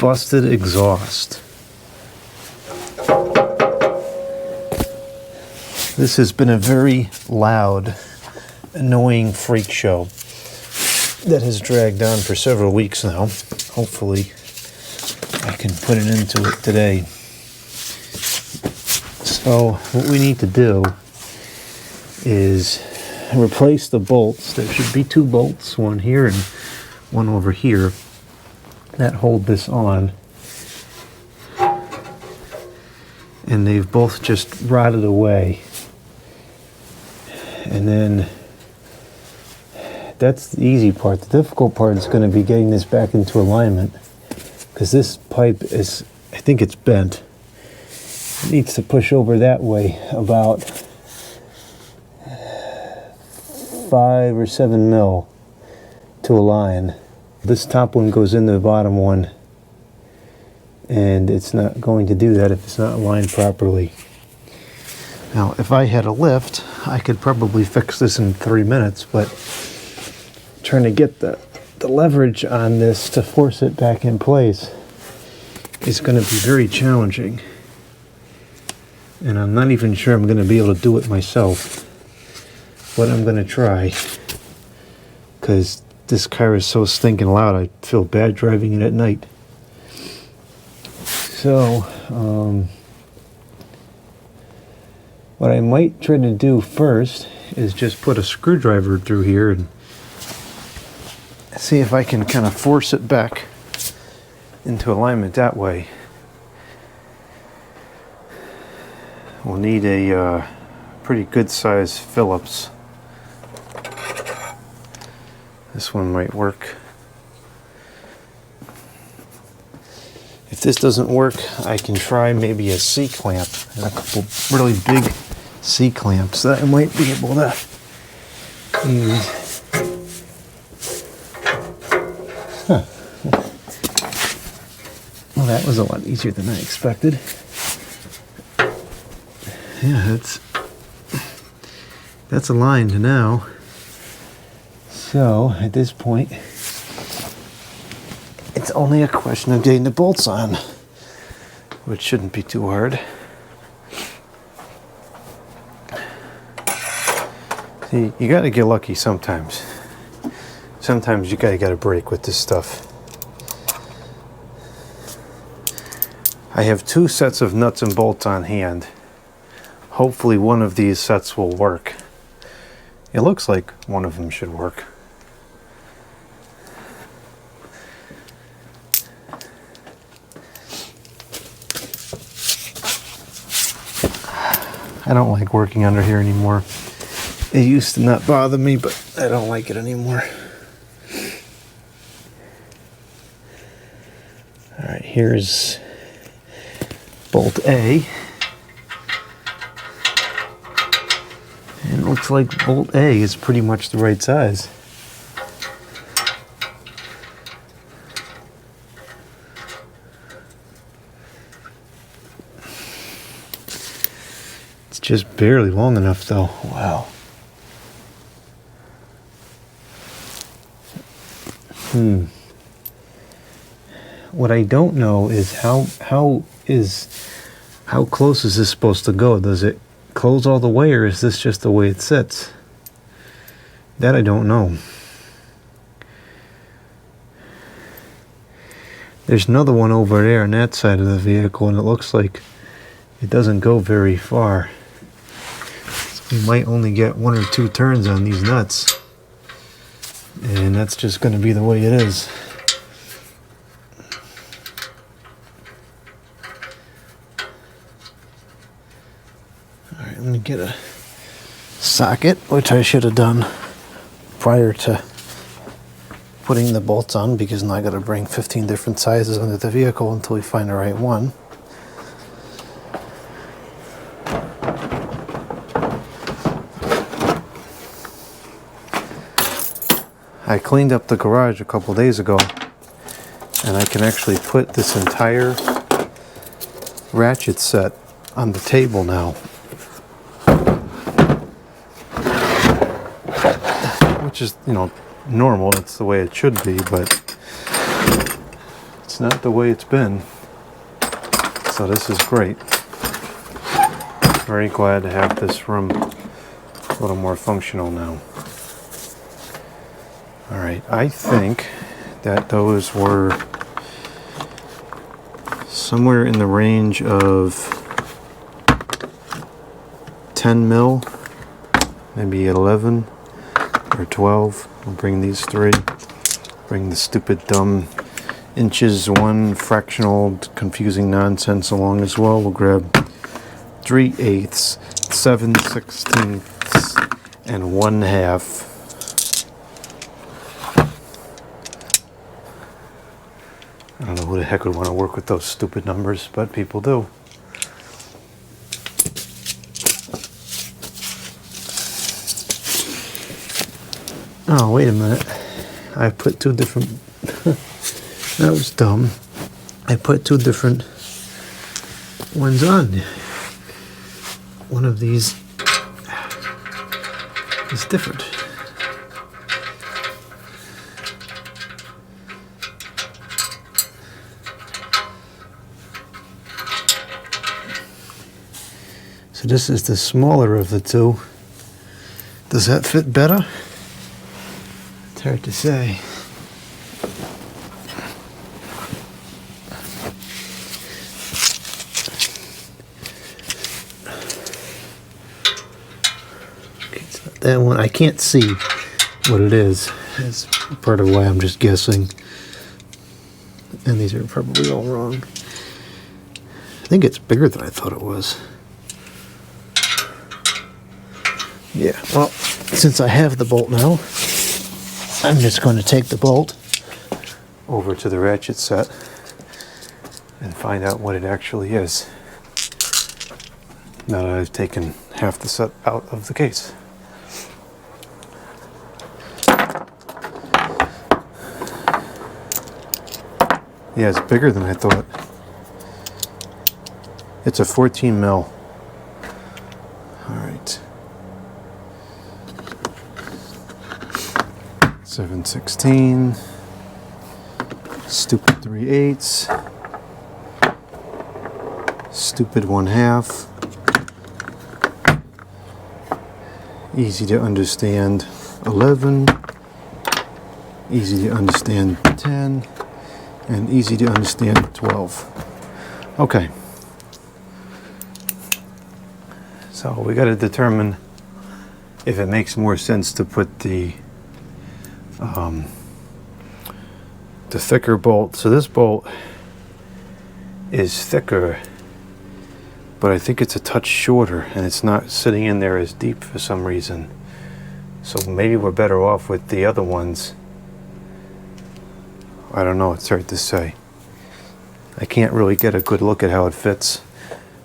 busted exhaust. This has been a very loud, annoying freak show that has dragged on for several weeks now. Hopefully, I can put an end to it today. So, what we need to do is replace the bolts. There should be two bolts, one here and one over here, that hold this on. And they've both just rotted away. And then that's the easy part. The difficult part is going to be getting this back into alignment, because this pipe is, I think it's bent. It needs to push over that way about 5 or 7 mil to align. This top one goes in the bottom one, and it's not going to do that if it's not aligned properly. Now, if I had a lift, I could probably fix this in 3 minutes, but trying to get the leverage on this to force it back in place is going to be very challenging. And I'm not even sure I'm going to be able to do it myself, but I'm going to try, because this car is so stinking loud. I feel bad driving it at night. So, what I might try to do first is just put a screwdriver through here and see if I can kind of force it back into alignment that way. We'll need a pretty good size Phillips. This one might work. If this doesn't work, I can try maybe a C-clamp, and a couple really big C-clamps that I might be able to use. Huh. Well, that was a lot easier than I expected. Yeah, that's aligned now. So, at this point, it's only a question of getting the bolts on, which shouldn't be too hard. See, you gotta get lucky sometimes. Sometimes you gotta get a break with this stuff. I have 2 sets of nuts and bolts on hand. Hopefully one of these sets will work. It looks like one of them should work. I don't like working under here anymore. It used to not bother me, but I don't like it anymore. Alright, here's bolt A. And it looks like bolt A is pretty much the right size. It's just barely long enough though. Wow. What I don't know is how close is this supposed to go? Does it close all the way, or is this just the way it sits? That I don't know. There's another one over there on that side of the vehicle, and it looks like it doesn't go very far. So we might only get 1 or 2 turns on these nuts, and that's just going to be the way it is. Alright, let me get a socket, which I should have done prior to putting the bolts on, because now I got to bring 15 different sizes under the vehicle until we find the right one. I cleaned up the garage a couple days ago, and I can actually put this entire ratchet set on the table now, which is, you know, normal. It's the way it should be, but it's it's not the way it's been. So this is great. Very glad to have this room a little more functional now. Alright, I think that those were somewhere in the range of 10 mil, maybe 11 or 12. We'll bring these three. Bring the stupid, dumb inches, 1 fractional, confusing nonsense along as well. We'll grab 3/8, 7/16, and 1/2. I don't know who the heck would want to work with those stupid numbers, but people do. Oh, wait a minute. I put 2 different... That was dumb. I put 2 different ones on. One of these is different. So this is the smaller of the 2. Does that fit better? It's hard to say. That one, I can't see what it is. That's part of why I'm just guessing. And these are probably all wrong. I think it's bigger than I thought it was. Yeah, well, since I have the bolt now, I'm just going to take the bolt over to the ratchet set and find out what it actually is. Now that I've taken half the set out of the case. Yeah, it's bigger than I thought. It's a 14 mil. Alright. 7/16. Stupid 3/8. Stupid 1/2. Easy to understand 11. Easy to understand 10. And easy to understand 12. Okay. So we got to determine if it makes more sense to put the thicker bolt. So this bolt is thicker, but I think it's a touch shorter, and it's not sitting in there as deep for some reason. So maybe we're better off with the other ones. I don't know, it's hard to say. I can't really get a good look at how it fits.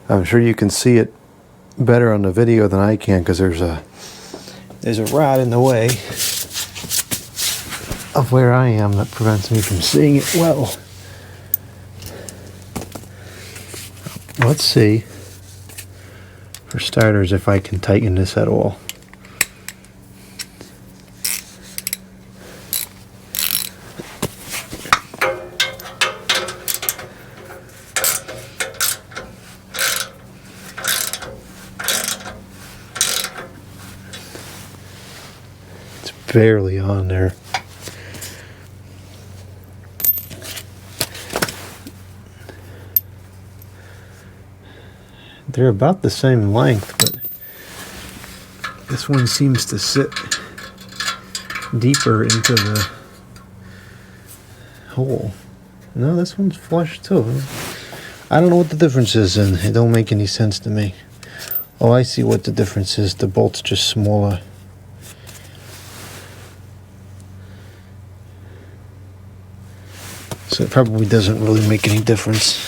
I'm sure you can see it better on the video than I can, because there's a rod in the way of where I am that prevents me from seeing it well. Let's see, for starters, if I can tighten this at all. Barely on there. They're about the same length, but this one seems to sit deeper into the hole. No, this one's flush too. I don't know what the difference is, and it don't make any sense to me. Oh, I see what the difference is. The bolt's just smaller. So it probably doesn't really make any difference.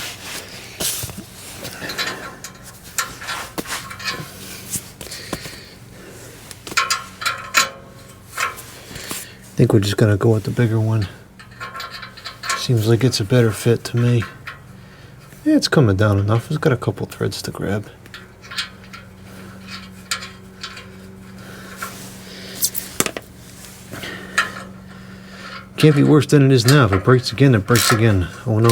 I think we're just gonna go with the bigger one. Seems like it's a better fit to me. Yeah, it's coming down enough. It's got a couple threads to grab. can't be worse than it is now. If it breaks again, it breaks again. Oh no.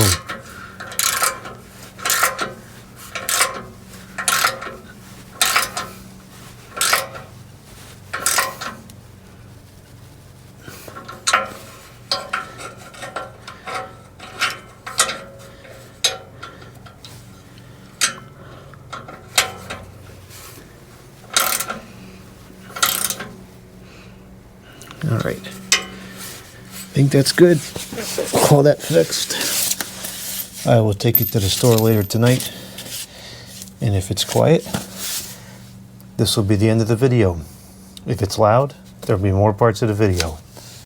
All right, I think that's good. All that fixed. I will take it to the store later tonight, and if it's quiet, this will be the end of the video. If it's loud, there'll be more parts of the video.